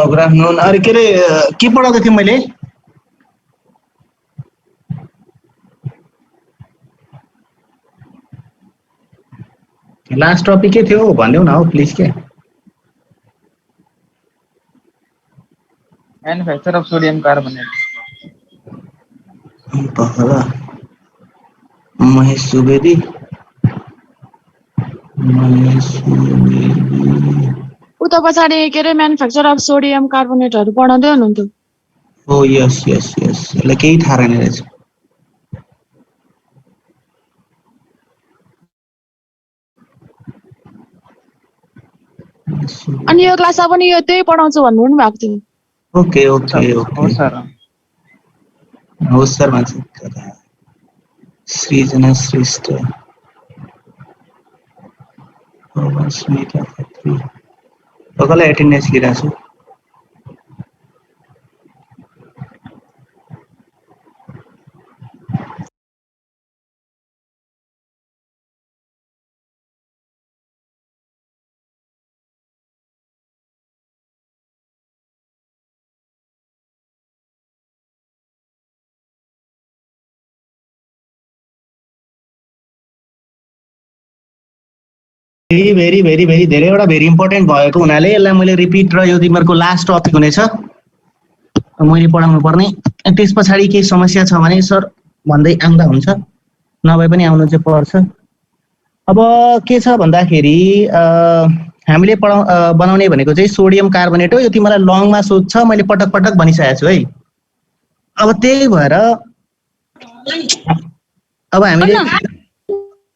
Good afternoon. अरे के अरे के पढाउँदै थिएँ मैले? लास्ट टपिक के थियो भनिदेऊ न हौ प्लिज के। Manufacture of sodium carbonate. पहला महेश सुवेदी उता पछाडि के अरे म्यानुफ्याक्चर अफ सोडियम कार्बोनेटहरू पढाउँदै हुनुहुन्थ्यो। ओ यस यस यस, यसलाई केही थाहा रहेन रहेछ। अनि यो क्लासमा पनि यो त्यही पढाउँछु भन्नु पनि भएको थियो। ओके ओके ओके हो सर। हो सर मान्छे सृजना श्रेष्ठ स्मिता खत्री कसलाई एटेन्डेन्स लिइरहेको छु। भेरी भेरी भेरी धेरैवटा भेरी इम्पोर्टेन्ट भएको हुनाले यसलाई मैले रिपिट र यो तिमीहरूको लास्ट टपिक हुनेछ मैले पढाउनु पर्ने। त्यस पछाडि केही समस्या छ भने सर भन्दै आउँदा हुन्छ, नभए पनि आउनु चाहिँ पर्छ। अब के छ भन्दाखेरि हामीले बनाउने भनेको चाहिँ सोडियम कार्बोनेट हो। यो तिमीलाई लङमा सोध्छ, मैले पटक पटक भनिसकेको छु है। अब त्यही भएर अब हामीले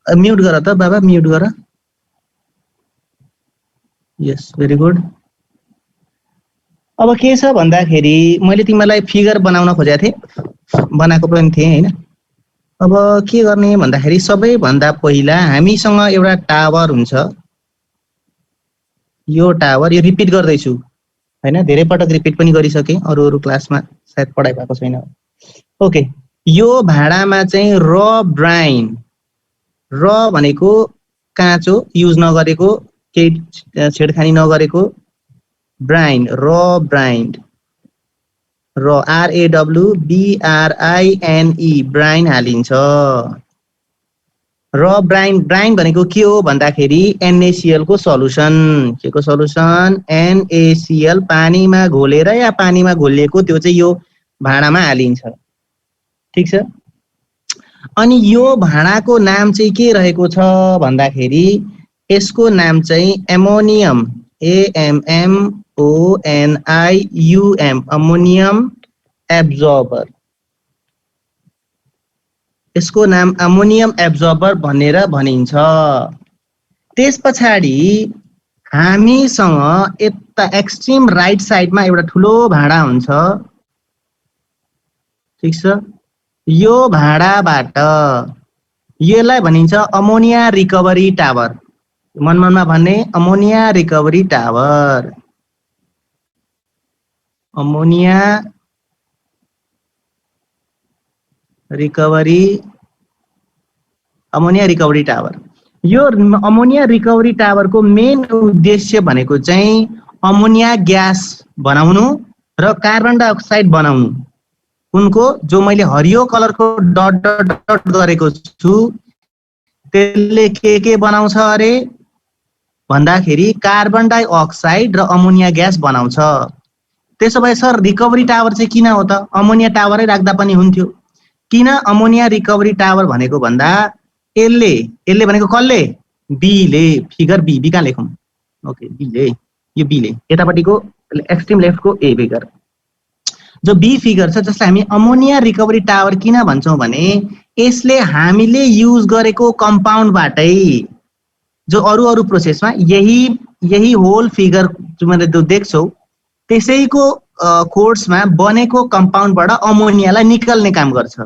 म्युट गर त बाबा, म्युट गर। यस भेरी गुड। अब के छ भन्दाखेरि मैले तिमीलाई फिगर बनाउन खोजेको थिएँ, बनाएको पनि थिएँ हैन। अब के गर्ने भन्दाखेरि सबैभन्दा पहिला हामीसँग एउटा टावर हुन्छ। यो टावर यो रिपिट गर्दैछु हैन, धेरै पटक रिपिट पनि गरिसकेँ, अरू क्लासमा सायद पढाइ भएको छैन। ओके, यो भाँडामा चाहिँ र ब्राइन, र भनेको काँचो युज नगरेको, केही छेडखानी नगरेको, ब्राइन र ब्राइन र RAWBRINE ब्राइन हालिन्छ। र ब्राइन ब्राइन भनेको के हो भन्दाखेरि NaCl को सल्युसन। के को सल्युसन? NaCl पानीमा घोलेर या पानीमा घोलिएको त्यो चाहिँ यो भाँडामा हालिन्छ। ठीक छ। अनि यो भाँडाको नाम चाहिँ के रहेको छ भन्दाखेरि यसको नाम चाहिँ एमोनियम, AMMONIUM, अमोनियम एब्जर्बर। यसको नाम अमोनियम एब्जर्बर भनेर भनिन्छ। त्यस पछाडि हामीसँग यता एक्सट्रिम राइट साइडमा एउटा ठुलो भाँडा हुन्छ। ठीक छ। यो भाँडाबाट यसलाई भनिन्छ अमोनिया रिकभरी टावर। मनमनमा भन्ने ammonia recovery tower, ammonia recovery tower. यो अमोनिया रिकभरी टावरको मेन उद्देश्य भनेको चाहिँ अमोनिया ग्यास बनाउनु र कार्बन डाइअक्साइड बनाउनु। उनको जो मैले हरियो कलरको डट डट डट गरेको छु त्यसले के बनाउँछ अरे भन्दाखेरि कार्बन डाइअक्साइड र अमोनिया ग्यास बनाउँछ। त्यसो भए सर रिकभरी टावर चाहिँ किन हो त? अमोनिया टावरै राख्दा पनि हुन्थ्यो। किन अमोनिया रिकभरी टावर भनेको भन्दा यसले भनेको कसले? बीले। फिगर बी कहाँ लेखौँ? ओके बीले, यो बीले यतापट्टिको एक्सट्रिम लेफ्टको ए फिगर जो बी फिगर छ, जसलाई हामी अमोनिया रिकभरी टावर किन भन्छौँ भने यसले हामीले युज गरेको कम्पाउन्डबाटै जो अरू प्रोसेसमा यही होल फिगर जो मैले देख्छौ त्यसैको कोर्समा बनेको कम्पाउन्डबाट अमोनियालाई निकाल्ने काम गर्छ।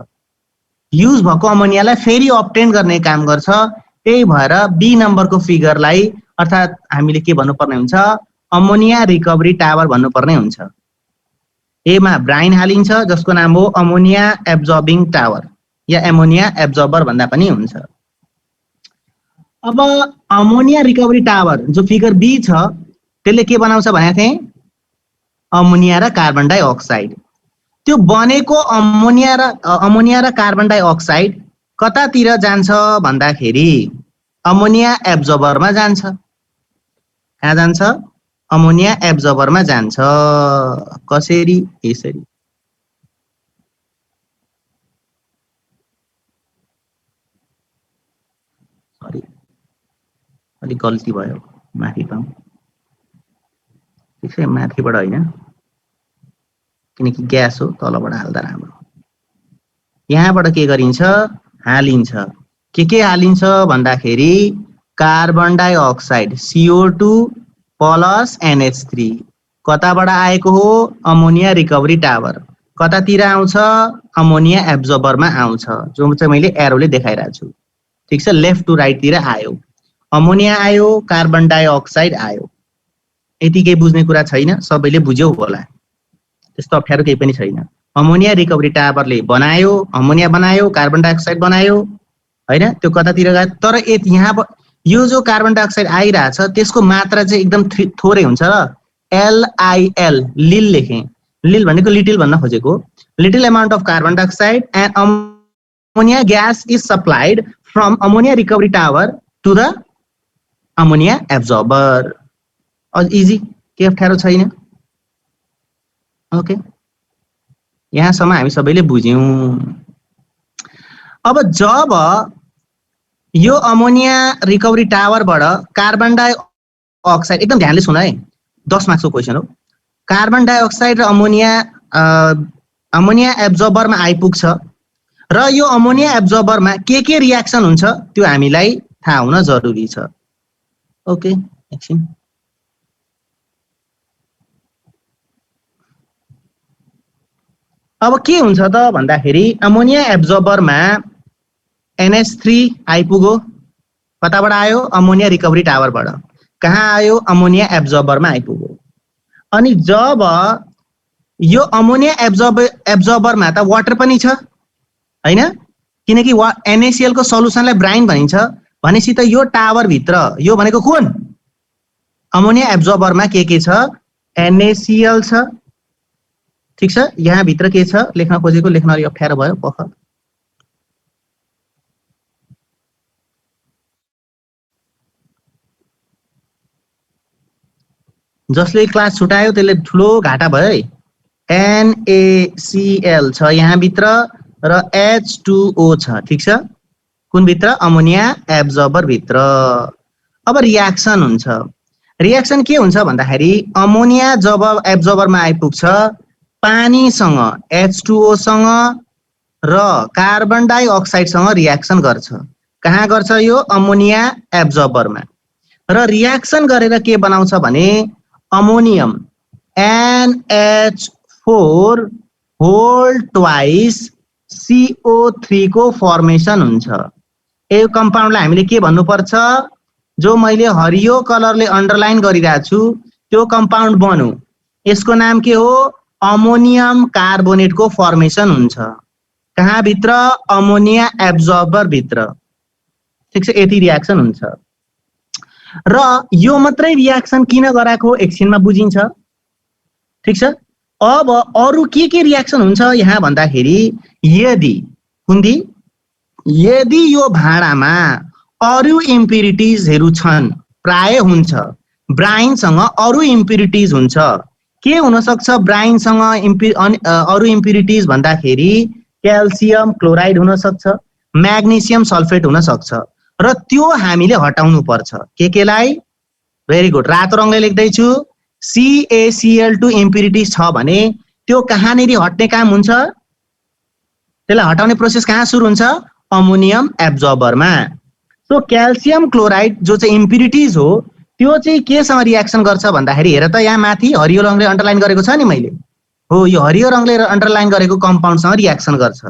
युज भएको अमोनियालाई फेरि अब्टेन गर्ने काम गर्छ। त्यही भएर बी नम्बरको फिगरलाई अर्थात् हामीले के भन्नुपर्ने हुन्छ? अमोनिया रिकभरी टावर भन्नुपर्ने हुन्छ। एमा ब्राइन हालिन्छ जसको नाम हो अमोनिया एब्जर्बिङ टावर या एमोनिया एब्जर्बर भन्दा पनि हुन्छ। अब अमोनिया रिकभरी टावर जो फिगर बी छ त्यसले के बनाउँछ भनेको थिएँ? अमोनिया र कार्बन डाइअक्साइड। त्यो बनेको अमोनिया र कार्बन डाइअक्साइड कतातिर जान्छ भन्दाखेरि अमोनिया एब्जर्बरमा जान्छ। कहाँ जान्छ? अमोनिया एब्जर्बरमा जान्छ। कसरी? यसरी। सरी, अलिक गल्ती भयो, माथि पाऊँ। ठिक छ, माथिबाट होइन, किनकि ग्यास हो, तलबाट हाल्दा राम्रो। यहाँबाट के गरिन्छ? हालिन्छ। के हालिन्छ भन्दाखेरि carbon dioxide CO2 plus NH3 कताबाट आएको हो? Ammonia recovery tower. कतातिर आउँछ? अमोनिया एब्जर्बरमा आउँछ, जो चाहिँ मैले एरोले देखाइरहेको छु। ठिक छ, लेफ्ट टु राइट तिर आयो। अमोनिया आयो, कार्बन डाइअक्साइड आयो। यतिकै बुझ्ने कुरा छैन, सबैले बुझ्यौ होला, त्यस्तो अप्ठ्यारो केही पनि छैन। अमोनिया रिकभरी टावरले बनायो, अमोनिया बनायो, कार्बन डाइअक्साइड बनायो, हैन? त्यो कतातिर गयो? तर यहाँ यो जो कार्बन डाइअक्साइड आइरहेछ त्यसको मात्रा चाहिँ एकदम थोरै हुन्छ र LIL, लिल लेखेँ। लिल भनेको लिटिल भन्न खोजेको। Little amount of carbon dioxide and ammonia gas is supplied from ammonia recovery tower to the ammonia absorber. Easy, के अप्ठ्यारो छैन। ओके, यहाँसम्म हामी सबैले बुझ्यौँ। अब जब यो अमोनिया रिकभरी टावरबाट कार्बन डाइअक्साइड, एकदम ध्यानले सुन है, 10 मार्क्सको क्वेसन हो। कार्बन डाइअक्साइड र अमोनिया एब्जर्बरमा आइपुग्छ र यो अमोनिया एब्जर्बरमा के रियाक्सन हुन्छ त्यो हामीलाई थाहा हुन जरुरी छ। ओके, एकछिन। अब के हुन्छ त भन्दाखेरि अमोनिया एब्जर्बरमा NH3 आइपुग्यो। कताबाट आयो? अमोनिया रिकभरी टावरबाट। कहाँ आयो? अमोनिया एब्जर्बरमा आइपुग्यो। अनि जब यो अमोनिया एब्जर्बरमा त वाटर पनि छ, हैन? किनकि NaCl को सल्युसनलाई ब्राइन भनिन्छ। भनेपछि त यो टावर भित्र, यो भनेको कुन? अमोनिया एब्जर्बरमा के छ? NaCl छ। ठीक छ, यहाँ भित्र के छ लेख्न खोजेको, लेख्न अलि अप्ठ्यारो भयो पख। जसले क्लास छुटायो त्यसले ठुलो घाटा भयो है। NaCl छ यहाँ भित्र र H2O छ। ठीक छ, कुन भित्र? अमोनिया एब्जर्बर भित्र। अब रियाक्सन हुन्छ। रियाक्सन के हुन्छ भन्दाखेरि अमोनिया जब एब्जर्बरमा आइपुग्छ पानीसँग, H2O सँग र कार्बन डाइअक्साइडसँग रियाक्सन गर्छ। कहाँ गर्छ? यो अमोनिया एब्जर्बरमा। र रियाक्सन गरेर के बनाउँछ भने ammonium NH4 whole twice CO3 को फर्मेसन हुन्छ। यो कम्पाउन्डलाई हामीले के भन्नुपर्छ? जो मैले हरियो कलरले अन्डरलाइन गरिरहेको छु त्यो कम्पाउन्ड बन्यो। यसको नाम के हो? अमोनियम कार्बोनेटको फर्मेसन हुन्छ। कहाँ भित्र? अमोनिया एब्जर्बर भित्र। ठीक छ, यति रियाक्सन हुन्छ। र यो मात्रै रियाक्सन किन गराएको एकछिनमा बुझिन्छ। ठीक छ, अब अरु के रियाक्सन हुन्छ यहाँ भन्दाखेरि यदि यो भाँडामा अरु इम्प्युरिटिजहरु छन्, प्राय हुन्छ, ब्राइनसँग अरु इम्प्युरिटिज हुन्छ। के हुन सक्छ ब्राइनसँग अरु इम्प्युरिटिज भन्दाखेरि क्याल्सियम क्लोराइड हुन सक्छ, म्याग्नेशियम सल्फेट हुन सक्छ र त्यो हामीले हटाउनु पर्छ। केलाई? भेरी गुड, रातो रङले लेख्दै छु। CaCl2 इम्प्युरिटिज छ भने त्यो कहाँनेरि हट्ने काम हुन्छ? त्यसलाई हटाउने प्रोसेस कहाँ सुरु हुन्छ? अमोनियम एब्जर्बरमा। सो क्याल्सियम क्लोराइड जो चाहिँ इम्प्युरिटिज हो त्यो चाहिँ केसँग रियाक्सन गर्छ भन्दाखेरि हेर त, यहाँ माथि हरियो रङले अन्डरलाइन गरेको छ नि मैले, हो यो हरियो रङले अन्डरलाइन गरेको कम्पाउन्डसँग रियाक्सन गर्छ।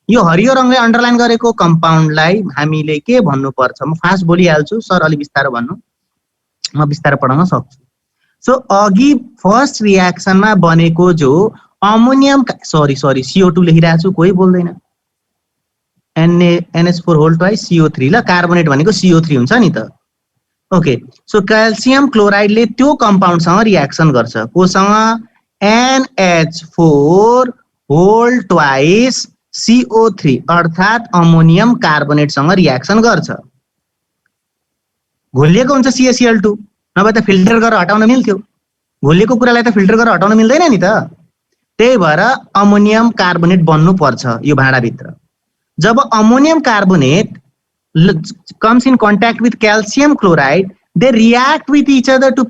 यो हरियो रङले अन्डरलाइन गरेको कम्पाउन्डलाई हामीले के भन्नुपर्छ? म फास्ट बोलिहाल्छु, सर अलि बिस्तारो भन्नु, म बिस्तारो पढाउन सक्छु। सो अघि फर्स्ट रियाक्सनमा बनेको जो अमोनियम CO2 लेखिरहेको छु, कोही बोल्दैन। NH4 होल ट्वाइस CO3 ल, कार्बोनेट भनेको CO3 हुन्छ नि त। ओके, सो क्याल्सियम क्लोराइडले त्यो कम्पाउन्डसँग रियाक्सन गर्छ। कोसँग? NH4 होल ट्वाइस CO3 अर्थात अमोनियम कार्बोनेटसँग रियाक्सन गर्छ। घोलिएको हुन्छ CaCl2, नभए त फिल्टर गरेर हटाउन मिल्थ्यो। घोलिएको कुरालाई त फिल्टर गरेर हटाउन मिल्दैन नि त। त्यही भएर अमोनियम कार्बोनेट बन्नु पर्छ यो भाँडाभित्र। जब ammonium carbonate comes in contact with calcium chloride, they react with each other to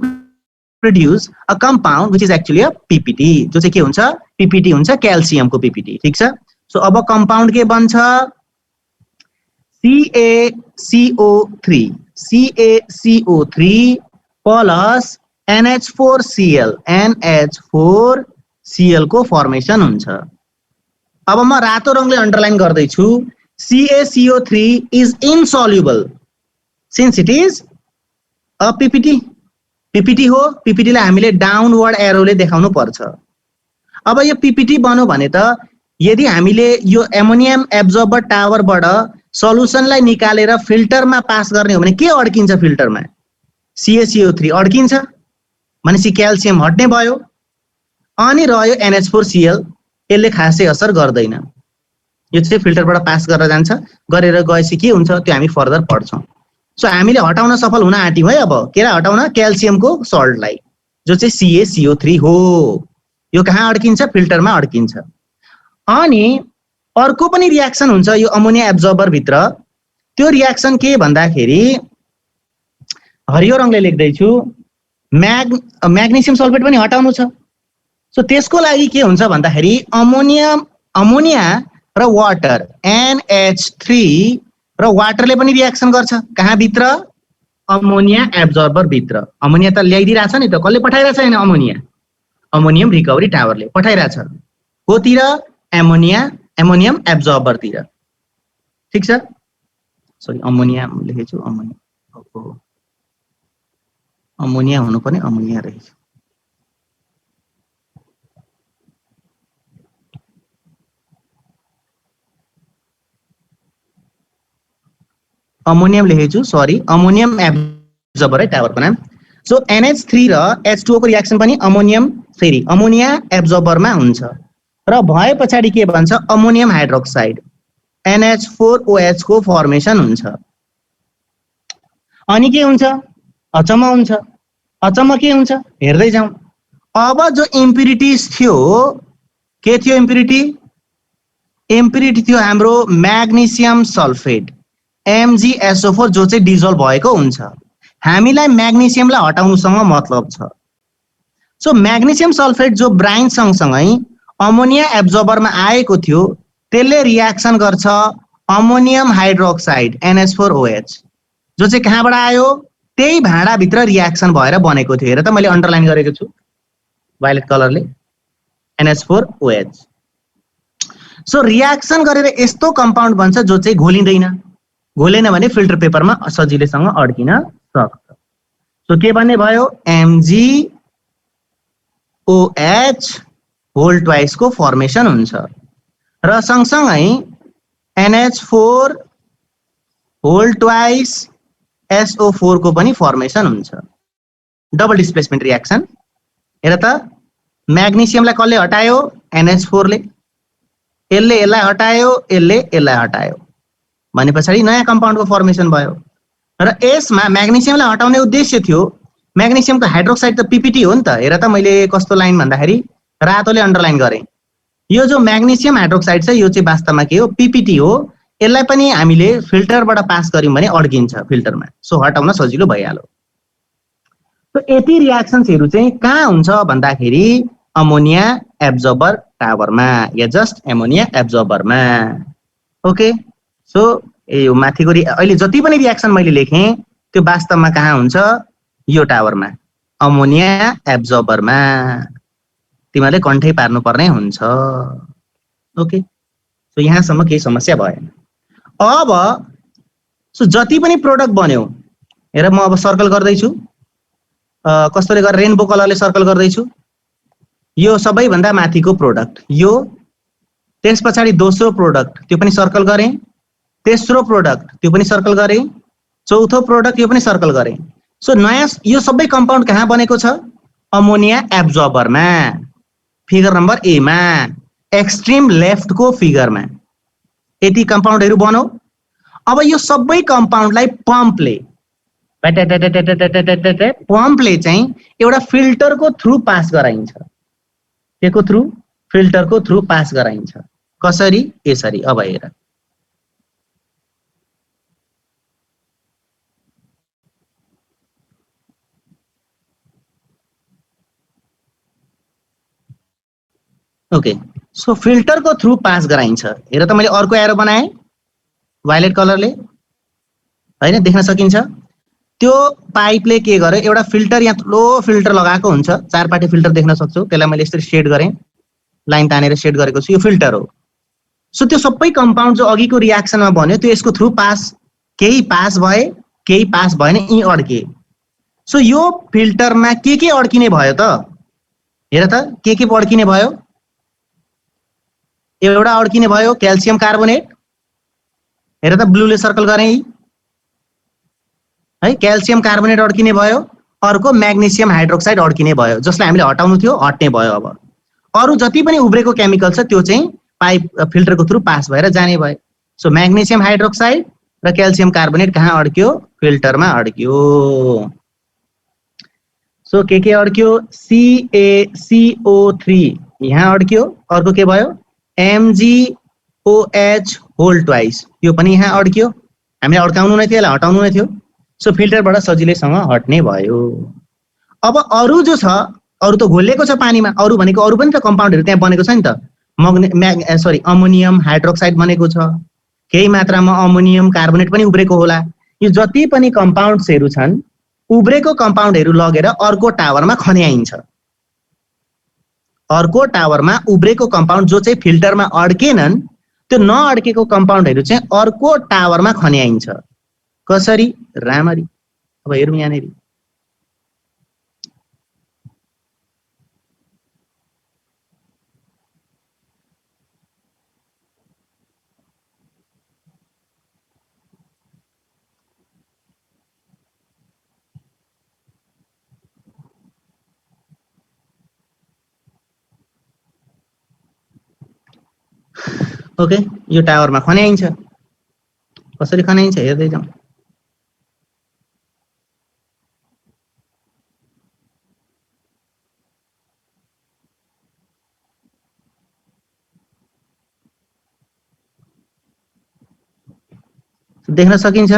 produce a compound which is actually a PPT, जो चाहिँ के हुन्छ PPT हुन्छ, क्याल्सियमको PPT। ठीक छ। सो अब कम्पाउन्ड के बन्छ CaCO3 प्लस NH4Cl को फर्मेसन हुन्छ। अब म रातो रङले अन्डरलाइन गर्दैछु CaCO3 is insoluble since it is a PPT हो। PPT लाई हामीले डाउनवर्ड एरोले देखाउनु पर्छ। अब यो PPT बन्यो भने त यदि हामीले यो एमोनियम एब्जर्बर टावरबाट सल्युसनलाई निकालेर फिल्टरमा पास गर्ने हो भने के अड्किन्छ फिल्टरमा CaCO3 अड्किन्छ भनेपछि क्याल्सियम हट्ने भयो अनि रह्यो NH4Cl, यसले खासै असर गर्दैन। यो चाहिँ फिल्टरबाट पास गरेर जान्छ, गरेर गएपछि के हुन्छ त्यो हामी फर्दर पढ्छौँ। सो हामीले हटाउन सफल हुन आँट्यौँ है। अब के हटाउन क्याल्सियमको सल्टलाई जो चाहिँ CaCO3 हो। यो कहाँ अड्किन्छ फिल्टरमा अड्किन्छ। अनि अर्को पनि रियाक्सन हुन्छ यो अमोनिया एब्जर्बर भित्र। त्यो रियाक्सन के भन्दाखेरि हरियो रङले लेख्दैछु म्याग्नेसियम सल्फेट पनि हटाउनु छ। सो त्यसको लागि के हुन्छ भन्दाखेरि अमोनिया र वाटर NH3 र वाटरले पनि रियाक्सन गर्छ। कहाँ भित्र अमोनिया एब्जर्बर भित्र। अमोनिया त ल्याइदिरहेछ नि त, कसले पठाइरहेछ हैन अमोनियम रिकभरी टावरले पठाइरहेछ। कोतिर एमोनियम एब्जर्बरतिर। ठीक छ। सरी अमोनिया लेखेछु, अमोनिया हुनुपर्ने अमोनिया रहेछ। अमोनियम लेखेछु, सरी अमोनियम एब्जर्बर है टावरको नाम। सो NH3 र H2O को रियाक्सन पनि अमोनिया एब्जर्बरमा हुन्छ र भए पछाडि के भन्छ अमोनियम हाइड्रोक्साइड NH4OH को फर्मेसन हुन्छ। अनि के हुन्छ अचम्म हुन्छ। अचम्म के हुन्छ हेर्दै जाउँ। अब जो इम्प्युरिटिज थियो के थियो इम्प्युरिटी थियो हाम्रो म्याग्नेसियम सल्फेट MgSO4 जो चाहिँ डिजोल्भ भएको हुन्छ। हामीलाई म्याग्नेसियमलाई हटाउनुसँग मतलब छ। सो म्याग्नेसियम सल्फेट जो ब्राइन सँगसँगै अमोनिया एब्जर्बरमा आएको थियो त्यसले रियाक्सन गर्छ अमोनियम हाइड्रोक्साइड NH4OH जो चाहिँ कहाँबाट आयो त्यही भाँडाभित्र रियाक्सन भएर बनेको थियो। हेर त मैले अन्डरलाइन गरेको छु भायोलेट कलरले NH4OH। सो रियाक्सन गरेर यस्तो कम्पाउन्ड बन्छ जो चाहिँ घोलेन भने फिल्टर पेपरमा सजिलैसँग अड्किन सक्छ। सो के भन्ने भयो MgOH होल ट्वाइस को फर्मेसन हुन्छ र सँगसँगै NH4 होल ट्वाइस SO4 को पनि फर्मेसन हुन्छ। Double displacement reaction. हेर त म्याग्नेसियमलाई कसले हटायो NH4 ले, यसले यसलाई हटायो, यसले यसलाई हटायो भने पछाडि नयाँ कम्पाउन्डको फर्मेसन भयो। र यसमा म्याग्नेसियमलाई हटाउने उद्देश्य थियो म्याग्नेसियमको हाइड्रोक्साइड त PPT हो नि त। हेर त मैले कस्तो लाइन भन्दाखेरि रातोले अन्डरलाइन गरेँ। यो जो म्याग्नेसियम हाइड्रोक्साइड छ यो चाहिँ वास्तवमा के हो PPT हो। यसलाई पनि हामीले फिल्टरबाट पास गर्यौं भने अड्किन्छ फिल्टरमा। सो हटाउन सजिलो भइहाल्यो। सो यति रियाक्सन्सहरु चाहिँ कहाँ हुन्छ भन्दाखेरि अमोनिया एब्जर्बर टावरमा या जस्ट एमोनिया एब्जर्बरमा। ओके। सो यो माथिको अहिले जति पनि रियाक्सन मैले लेखेँ त्यो वास्तवमा कहाँ हुन्छ यो टावरमा अमोनिया एब्जर्बरमा। तिमीले कन्ठै पार्नु पर्ने हुन्छ। ओके। सो यहाँसम्म केही समस्या भएन। अब सो जति पनि प्रोडक्ट बन्यो हेर म अब सर्कल गर्दैछु कस्तोले गरेर रेनबो कलरले सर्कल गर्दैछु। यो सबैभन्दा माथिको प्रोडक्ट यो, त्यस पछाडि दोस्रो प्रोडक्ट त्यो पनि सर्कल गरेँ, तेस्रो प्रोडक्ट त्यो पनि सर्कल गरेँ, चौथो प्रोडक्ट यो पनि सर्कल गरेँ। सो नयाँ यो सबै कम्पाउन्ड कहाँ बनेको छ अमोनिया एब्जर्बरमा। फिगर नम्बर ए मा एक्सट्रिम लेफ्ट को फिगरमा यति कम्पाउन्डहरु बनाऊ। अब यो सबै कम्पाउन्डलाई पम्पले पम्पले चाहिँ एउटा फिल्टरको थ्रु पास गराइन्छ। केको थ्रु? फिल्टरको थ्रु पास गराइन्छ। कसरी? यसरी। अब हेर, ओके। सो फिल्टरको थ्रु पास गराइन्छ। हेर त मैले अर्को एरो बनाएँ वायलेट कलरले, हैन? देख्न सकिन्छ। त्यो पाइपले के गर्यो, एउटा फिल्टर, यहाँ ठुलो फिल्टर लगाएको हुन्छ, चारपाटे फिल्टर देख्न सक्छौ। त्यसलाई मैले यसरी सेड गरेँ, लाइन तानेर सेड गरेको छु। यो फिल्टर हो। सो त्यो सबै कम्पाउन्ड जो अघिको रियाक्सनमा बन्यो त्यो यसको थ्रु पास, केही पास भए केही पास भएन, यी अड्के। सो यो फिल्टरमा के अड्किने भयो त? हेर त के अड्किने भयो? एउटा अड्किने भयो क्याल्सियम कार्बोनेट। हेर त ब्लूले सर्कल गरेँ है, क्याल्सियम कार्बोनेट अड्किने भयो। अर्को म्याग्नेसियम हाइड्रोक्साइड अड्किने भयो, जसलाई हामीले हटाउनु थियो, हट्ने भयो। अब अरु जति पनि उब्रेको केमिकल छ त्यो चाहिँ पाइप फिल्टरको थ्रु पास भएर जाने भयो। सो म्याग्नेसियम हाइड्रोक्साइड र क्याल्सियम कार्बोनेट कहाँ अड्क्यो? फिल्टरमा अड्क्यो। सो के अड्क्यो? CaCO3 यहाँ अड्क्यो। अर्को के भयो? MgOH होल ट्वाइस, यो पनि यहाँ अड्क्यो। हामीले अड्काउनु नै थियो, यसलाई हटाउनु नै थियो। सो फिल्टरबाट सजिलैसँग हट्ने भयो। अब अरु जो छ, अरु त घोलिएको छ पानीमा। अरु भनेको अरु पनि त कम्पाउन्डहरु त्यहाँ बनेको छ नि त। अमोनियम हाइड्रोक्साइड बनेको छ, केही मात्रामा अमोनियम कार्बोनेट पनि उब्रेको होला। यो जति पनि कम्पाउन्ड्सहरु छन्, उब्रेको कम्पाउन्डहरु लगेर अर्को टावरमा खन्याइन्छ। अर्को टावरमा उब्रेको कम्पाउन्ड जो चाहिँ फिल्टरमा अड्केनन्, त्यो नअड्केको कम्पाउन्डहरु चाहिँ अर्को टावरमा खन्याइन्छ। कसरी? राम्ररी। अब हेरौँ यहाँनेरि। ओके, यो टावरमा खन्याइन्छ। कसरी खन्याइन्छ हेर्दै जाउँ। देख्न सकिन्छ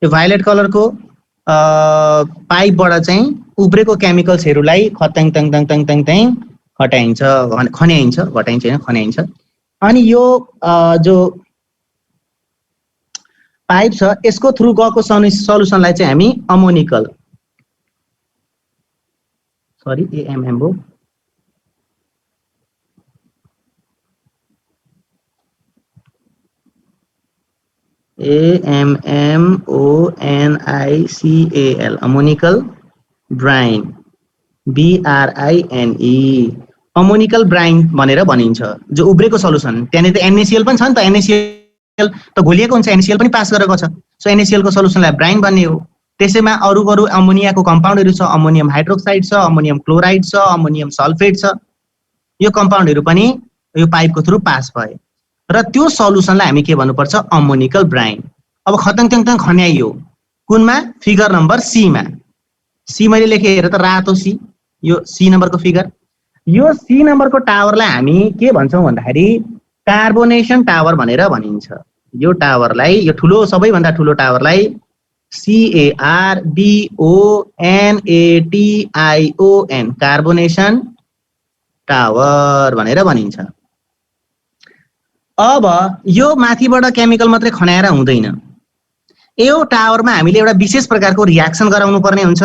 यो भायोलेट कलरको पाइपबाट चाहिँ उब्रेको केमिकल्सहरुलाई खत्याङ तङ तङ तङ तङ तङ हटाइन्छ, खन्याइन्छ, घटाइन्छ हैन, खन्याइन्छ। अनि यो जो पाइप छ यसको थ्रु गएको सल्युसनलाई चाहिँ हामी अमोनिकल, सरी एएमएम हो, AMMONICAL ammoniacal brine, BRINE ammoniacal brine भनेर भनिन्छ। जो उब्रेको सल्युसन, त्यहाँनिर त NaCl पनि छ नि त, NaCl त घोलिएको हुन्छ, NaCl पनि पास गरेको छ। सो NaCl को सल्युसनलाई ब्राइन भन्ने हो। त्यसैमा अरु अमोनियाको कम्पाउन्डहरु छ, अमोनियम हाइड्रोक्साइड छ, अमोनियम क्लोराइड छ, अमोनियम सल्फेट छ। यो कम्पाउन्डहरु पनि यो पाइपको थ्रु पास भए र त्यो सल्युसनलाई हामी के भन्नुपर्छ? Ammoniacal brine. अब खतङ तङ तङ खन्याइयो कुनमा? फिगर नम्बर सी मा। सी मैले लेखे, हेर त, रातो सी, यो सी नम्बरको फिगर। यो सी नम्बरको टावरलाई हामी के भन्छौं भन्दाखेरि कार्बोनेसन टावर भनेर भनिन्छ। यो टावरलाई, यो ठुलो, सबैभन्दा ठुलो टावरलाई CARBONATION कार्बोनेसन टावर भनेर भनिन्छ। अब यो माथिबाट केमिकल मात्रै खन्याएर हुँदैन। यो टावरमा हामीले एउटा विशेष प्रकारको रियाक्सन गराउनु पर्ने हुन्छ।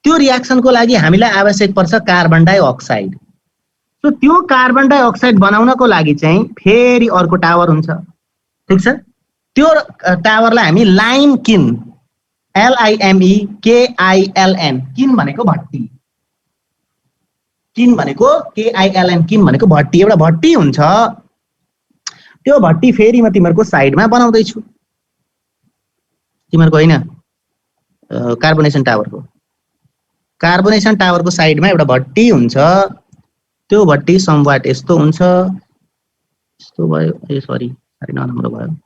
त्यो रियाक्सनको लागि हामीलाई आवश्यक पर्छ कार्बन डाइअक्साइड। सो त्यो कार्बन डाइअक्साइड बनाउनको लागि चाहिँ फेरि अर्को टावर हुन्छ, ठीक छ? त्यो टावरलाई हामी लाइम किन, LIMEKILN, किन भनेको भट्टी, किन भनेको KILN, किन भनेको भट्टी। एउटा भट्टी हुन्छ, त्यो भट्टी फेरि म तिमीहरुको साइडमा बनाउँदै छु। तिमीहरुको हैन, कार्बोनेसन टावरको साइडमा एउटा भट्टी हुन्छ। त्यो भट्टी समवाट यस्तो हुन्छ, यस्तो भयो, ए सरी साह्रै नराम्रो भयो।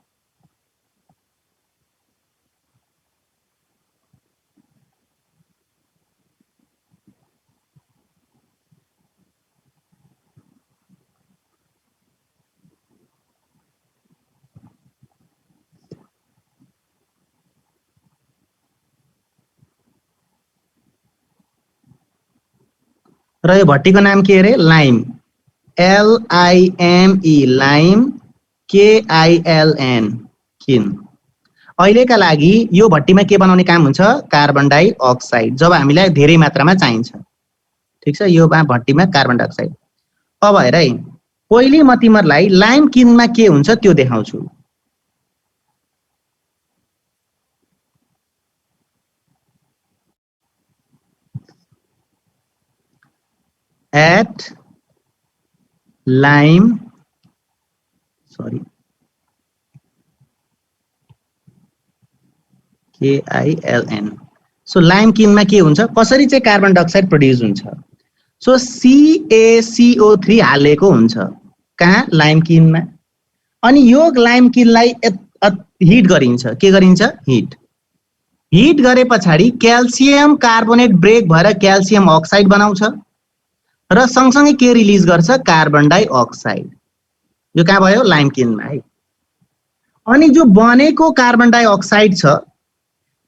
र यो भट्टीको नाम के अरे? लाइम, LIME, लाइम, KILN, किन। अहिलेका लागि यो भट्टीमा के बनाउने काम हुन्छ? कार्बन डाइअक्साइड, जब हामीलाई धेरै मात्रामा चाहिन्छ। ठिक छ, यो भट्टीमा कार्बन डाइअक्साइड। अब हेर है, पहिले म तिमीहरूलाई लाइम किनमा के हुन्छ त्यो देखाउँछु। at lime, sorry, KILN। So lime किनमा के हुन्छ, कसरी चाहिँ कार्बन डाइअक्साइड प्रोड्युस हुन्छ? सो CaCO3 हालेको हुन्छ कहाँ? लाइम किनमा। अनि यो लाइम किनलाई हिट गरिन्छ। के गरिन्छ? हिट गरे पछाडि क्याल्सियम कार्बोनेट ब्रेक भएर क्याल्सियम अक्साइड बनाउँछ र सँगसँगै के रिलिज गर्छ? Carbon dioxide. यो कहाँ भयो? लाइम किनमा है। अनि जो बनेको कार्बन डाइअक्साइड छ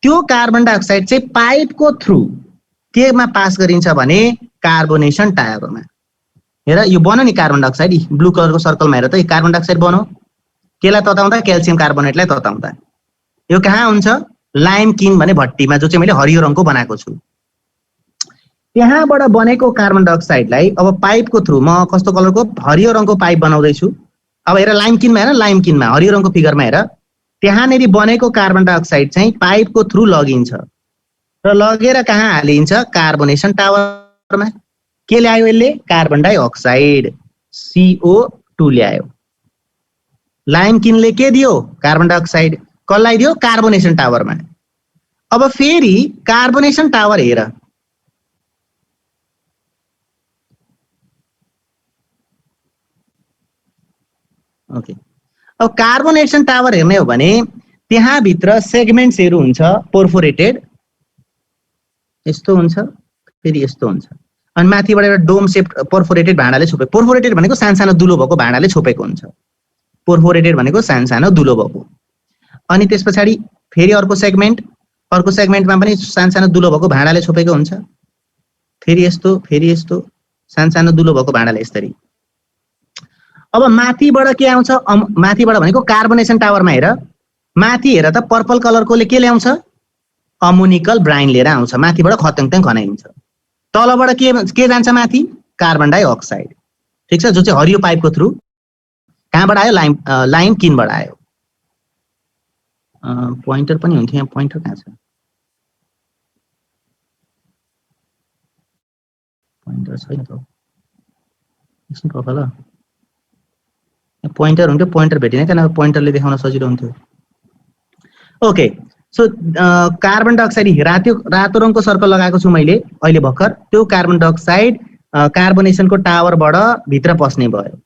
त्यो कार्बन डाइअक्साइड चाहिँ पाइपको थ्रु केमा पास गरिन्छ भने कार्बोनेसन टावरमा। हेर यो बन्यो नि कार्बन डाइअक्साइड, ब्लू कलरको सर्कलमा हेर त, यो कार्बन डाइअक्साइड बन्यो, केलाई तताउँदा? क्याल्सियम कार्बोनेटलाई तताउँदा। यो कहाँ हुन्छ? लाइम किन भने भट्टीमा, जो चाहिँ मैले हरियो रङको बनाएको छु। त्यहाँबाट बनेको कार्बन डाइअक्साइडलाई अब पाइपको थ्रु, म कस्तो कलरको? हरियो रङको पाइप बनाउँदैछु। अब हेर लाइम किनमा, हेर लाइम किनमा हरियो रङको फिगरमा हेर, त्यहाँनेरि बनेको कार्बन डाइअक्साइड चाहिँ पाइपको थ्रु लगिन्छ र लगेर कहाँ हालिन्छ? कार्बोनेसन टावरमा। के ल्यायो यसले? कार्बन डाइअक्साइड, CO2 ल्यायो। लाइम किनले के दियो? Carbon dioxide. कसलाई दियो? कार्बोनेसन टावरमा। अब फेरि कार्बोनेसन टावर हेर, ओके। अब कार्बोनेसन टावर हेर्ने हो भने त्यहाँभित्र सेगमेन्ट्सहरू हुन्छ, पोर्फोरेटेड यस्तो हुन्छ, फेरि यस्तो हुन्छ, अनि माथिबाट एउटा डोम सेप पोर्फोरेटेड भाँडाले छोपेको। पोर्फोरेटेड भनेको सानो दुलो भएको भाँडाले छोपेको हुन्छ। पोर्फोरेटेड भनेको सानो दुलो भएको। अनि त्यस पछाडि फेरि अर्को सेगमेन्टमा पनि सानो दुलो भएको भाँडाले छोपेको हुन्छ। फेरि यस्तो सानो दुलो भएको भाँडाले यसरी। अब माथिबाट के आउँछ? माथिबाट भनेको कार्बोनेसन टावरमा हेर, माथि हेर त, पर्पल कलरकोले के ल्याउँछ? अमोनिकल ब्राइन लिएर आउँछ, माथिबाट खत्याङ खनाइन्छ। तलबाट के जान्छ माथि? Carbon dioxide. ठिक छ, जो चाहिँ हरियो पाइपको थ्रु कहाँबाट आयो? लाइम किनबाट आयो। पोइन्टर पनि हुन्थ्यो, यहाँ पोइन्टर कहाँ छ? पोइन्टर छैन त, एकछिन कपाल, पोइन्टर हुन्थ्यो, पोइन्टर भेटिन, किन पोइन्टरले देखाउन सजिलो हुन्थ्यो। ओके, सो कार्बन डाइअक्साइड रातो रङको सर्कल लगाएको छु मैले अहिले भर्खर। त्यो कार्बन डाइअक्साइड कार्बोनेसनको टावरबाट भित्र पस्ने भयो।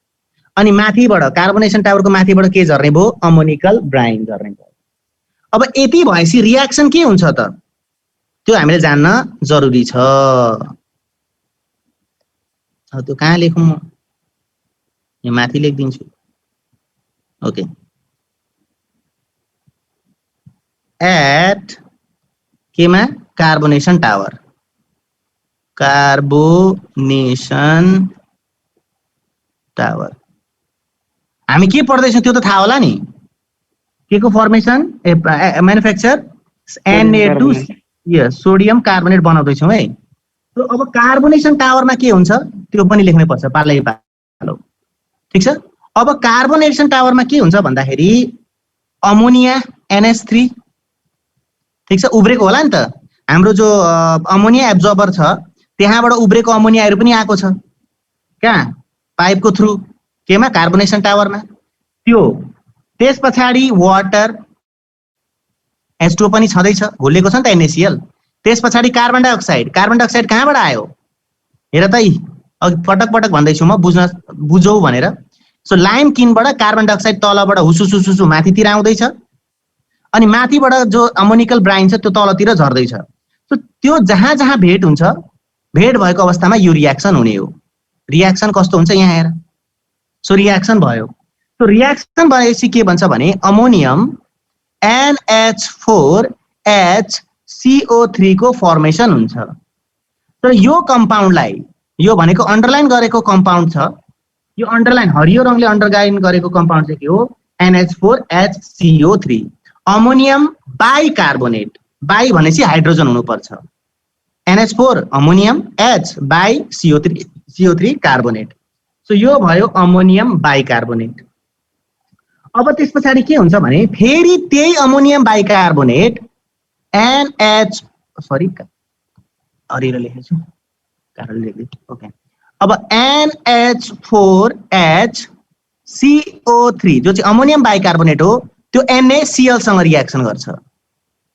अनि माथिबाट कार्बोनेसन टावरको माथिबाट के झर्ने भयो? अमोनिकल ब्राइन झर्ने भयो। अब यति भएपछि रियाक्सन के हुन्छ त? त्यो हामीले जान्न जरुरी छ। त्यो कहाँ लेखौँ म? यहाँ माथि लेखिदिन्छु। ओके, एट केमा? कार्बोनेसन टावर। कार्बोनेसन टावर हामी के पढ्दैछौँ त्यो त थाहा होला नि? के को formation? Manufacture Na2, sodium carbonate बनाउँदैछौँ है। अब कार्बोनेसन टावरमा के हुन्छ त्यो पनि लेख्नै पर्छ पालै पालो। ठिक छ, अब कार्बोनेसन टावरमा के हुन्छ भन्दाखेरि अमोनिया NH3। ठिक छ, उब्रेको होला नि त, हाम्रो जो अमोनिया एब्जर्बर छ त्यहाँबाट उब्रेको अमोनियाहरू पनि आएको छ। कहाँ? पाइपको थ्रु, केमा? कार्बोनेसन टावरमा। त्यो त्यस पछाडि वाटर H2O पनि छँदैछ, घुलेको छ नि त NaCl। त्यस पछाडि कार्बन डाइअक्साइड कहाँबाट आयो? हेर त, अघि पटक पटक भन्दैछु म बुझौ भनेर। सो लाइम किनबाट कार्बन डाइअक्साइड तलबाट हुसुसुसुसु माथितिर आउँदैछ अनि माथिबाट जो अमोनिकल ब्राइन छ त्यो तलतिर झर्दैछ। सो त्यो जहाँ जहाँ भेट हुन्छ, भेट भएको अवस्थामा यो रियाक्सन हुने हो। रियाक्सन कस्तो हुन्छ यहाँ हेर। सो रियाक्सन भयो। सो रियाक्सन भएपछि के भन्छ भने अमोनियम NH4HCO3 को फर्मेसन हुन्छ। तर यो कम्पाउन्डलाई, यो भनेको अन्डरलाइन गरेको कम्पाउन्ड छ, यो अन्डरलाइन हरियो रङले अन्डरलाइन गरेको कम्पाउन्ड चाहिँ के हो? NH4HCO3 ammonium bicarbonate. बाइ भनेपछि हाइड्रोजन हुनुपर्छ। NH4 ammonium, H bi CO3 carbonate. So यो भयो अमोनियम बाइकार्बोनेट। अब त्यस पछाडि के हुन्छ भने फेरि त्यही अमोनियम बाइकार्बोनेट हरिएर लेखेछु, कारणले लेख्दै। ओके, अब NH4HCO3 जो चाहिँ अमोनियम बाइकार्बोनेट हो त्यो NaCl सँग रियाक्सन गर्छ।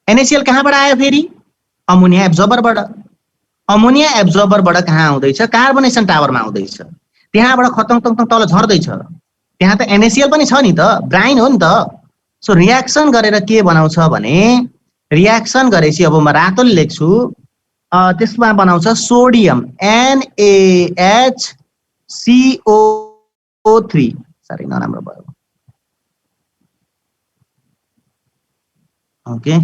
NaCl कहाँबाट आयो? फेरि अमोनिया एब्जर्बरबाट। अमोनिया एब्जर्बरबाट कहाँ आउँदैछ? कार्बोनेसन टावरमा आउँदैछ। त्यहाँबाट खतङ तल झर्दैछ। त्यहाँ त NaCl पनि छ नि त, ब्राइन हो नि त। सो रियाक्सन गरेर के बनाउँछ भने, रियाक्सन गरेपछि अब म रातोले लेख्छु, त्यसमा बनाउँछ सोडियम NaHCO3। साह्रै नराम्रो भयो। ओके,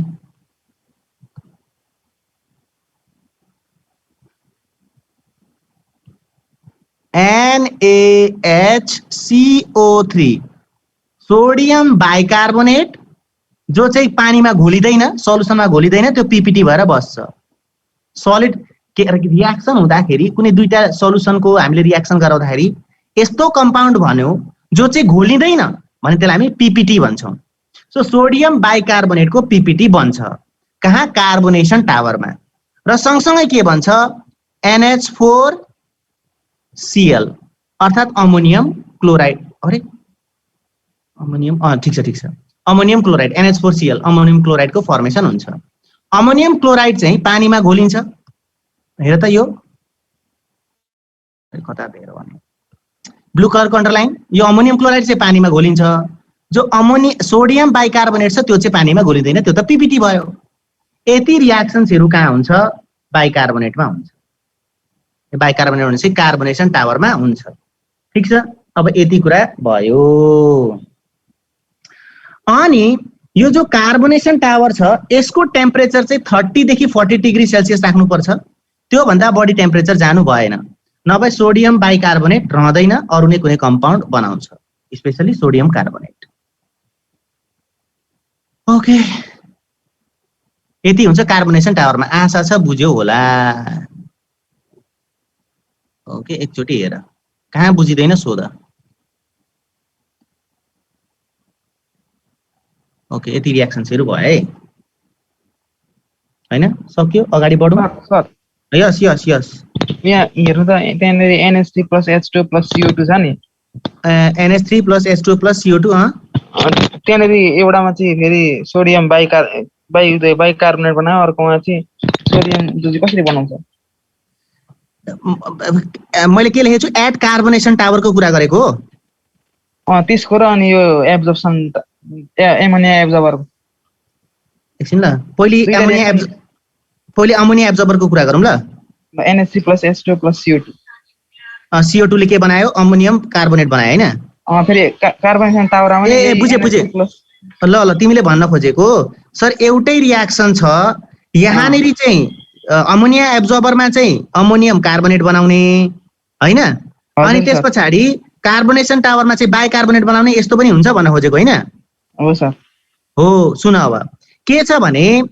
NaHCO3 सोडियम बाइकार्बोनेट जो चाहिँ पानीमा घोलिँदैन, सल्युसनमा घोलिँदैन, त्यो पीपीटी भएर बस्छ। सलिड के रियाक्सन हुँदाखेरि कुनै दुईटा सल्युसनको हामीले रियाक्सन गराउँदाखेरि यस्तो कम्पाउन्ड भन्यो जो चाहिँ घोलिँदैन भने त्यसलाई हामी पीपीटी भन्छौँ। सो सोडियम बाइकार्बोनेटको पीपीटी बन्छ कहाँ? कार्बोनेसन टावरमा। र सँगसँगै के भन्छ? NH4Cl अर्थात् अमोनियम क्लोराइड। अरे अमोनियम, ठिक छ, अमोनियम क्लोराइड NH4Cl अमोनियम क्लोराइडको फर्मेसन हुन्छ। अमोनियम क्लोराइड चाहिँ पानीमा घोलिन्छ। हेर त यो कता दिएर भने ब्लू कलरको अन्डरलाइन, यो अमोनियम क्लोराइड चाहिँ पानीमा घोलिन्छ। जो सोडियम बाइकार्बोनेट छ त्यो चाहिँ पानीमा घोलिँदैन, त्यो त पीपीटी भयो। यति रियाक्सन्सहरू कहाँ हुन्छ? बाइकार्बोनेटमा हुन्छ। बाइकार्बोनेट भनेपछि कार्बोनेसन टावरमा हुन्छ। ठिक छ, अब यति कुरा भयो। अनि यो जो कार्बोनेसन टावर छ यसको टेम्परेचर चाहिँ 30 देखि 40 डिग्री सेल्सियस राख्नुपर्छ। त्यो भन्दा बढी टेम्परेचर जानु भएन, नभए सोडियम बाइकार्बोनेट रहँदैन, अरु नै कुनै कम्पाउन्ड बनाउँछ, स्पेशली सोडियम कार्बोनेट। ओके, यति हुन्छ कार्बोनेसन टावरमा। आशा छ बुझ्यौ होला। ओके, एकचोटि हेर, कहाँ बुझिदैन सोध। ओके, यति रियाक्सन्सहरु भयो है, हैन? सक्यो, अगाडि बढौं। सर यस यस यस, यहाँ हेर्नु त, त्यहाँनेरि NH3 + H2 + CO2 छ नि। NH3 + H2 + CO2। त्यहाँनेरि एउटामा चाहिँ फेरि सोडियम बाइकार्बोनेट बनायो, अर्कोमा चाहिँ सोडियम जुन कसरी बनाउँछ? मैले के लेखेछु? एट कार्बोनेसन टावरको कुरा गरेको हो। त्यसको र अनि यो एब्जर्प्सन एमोनिया एब्जर्बर। एकछिन ल, पहिले अमोनिया एब्जर्बरको कुरा गरौँ ल। NH3 + H2 + CO2। CO2 ले के बनायो? अमोनियम कार्बोनेट बनायो हैन? फेरि कार्बोनेसन टावरमा ए बुझे। ल तिमीले भन्न खोजेको सर एउटै रियाक्सन छ, यहाँनेरि चाहिँ अमोनिया एब्जर्बरमा चाहिँ अमोनियम कार्बोनेट बनाउने हैन, अनि त्यसपछि कार्बोनेसन टावरमा चाहिँ बाइकार्बोनेट बनाउने, यस्तो पनि हुन्छ भन्न खोजेको हैन? हो सर। हो, सुन अब के छ भने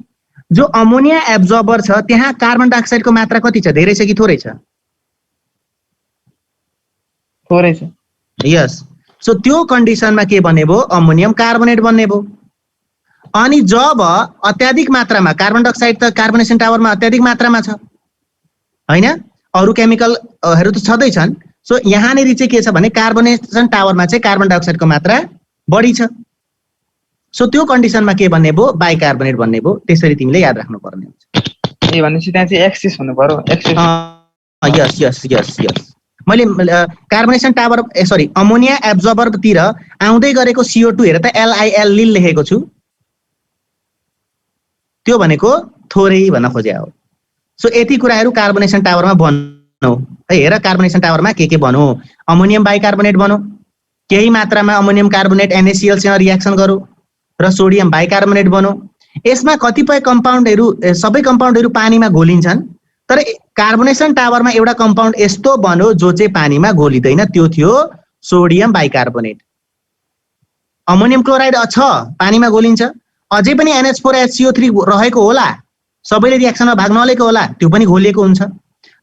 जो अमोनिया एब्जर्बर छ त्यहाँ कार्बन डाइअक्साइडको मात्रा कति छ? धेरै छ कि थोरै छ? थोरै छ। यस, सो त्यो कन्डिसनमा के बन्ने भयो? अमोनियम कार्बोनेट बन्ने भयो। अनि जब अत्याधिक मात्रामा कार्बन डाइअक्साइड त कार्बोनेसन टावरमा अत्याधिक मात्रामा छ हैन, अरु केमिकलहरु त छँदै छन्। सो यहाँनेरि चाहिँ के छ भने कार्बोनेसन टावरमा चाहिँ कार्बन डाइअक्साइडको मात्रा बढी छ। सो त्यो कन्डिसनमा के बन्ने भयो? बाइकार्बोनेट बन्ने भयो। त्यसरी तिमीले याद राख्नु पर्ने हुन्छ। ए भनेपछि त्यहाँ चाहिँ एक्सिस हुनु पर्यो, एक्सिस। यस यस यस यस, मैले कार्बोनेसन टावर सरी अमोनिया एब्जर्बरतिर आउँदै गरेको CO2 हेर त LIL लिल लेखेको छु, त्यो भनेको थोरै भन्न खोजे हो। सो यति कुराहरू कार्बोनेसन टावरमा बनो है। हेर कार्बोनेसन टावरमा के बनो, अमोनियम बाइकार्बोनेट बनो, केही मात्रामा अमोनियम कार्बोनेट NaCl सँग रियाक्सन गरौ र सोडियम बाइकार्बोनेट बनो। यसमा कतिपय कम्पाउन्डहरू सबै कम्पाउन्डहरू पानीमा घोलिन्छन्, तर कार्बोनेसन टावरमा एउटा कम्पाउन्ड यस्तो बन्यो जो चाहिँ पानीमा घोलिदैन, त्यो थियो सोडियम बाइकार्बोनेट। अमोनियम क्लोराइड छ पानीमा घोलिन्छ, अझै पनि NH4HCO3 रहेको होला, सबैले रियाक्सनमा भाग नलिएको होला, त्यो पनि घोलिएको हुन्छ।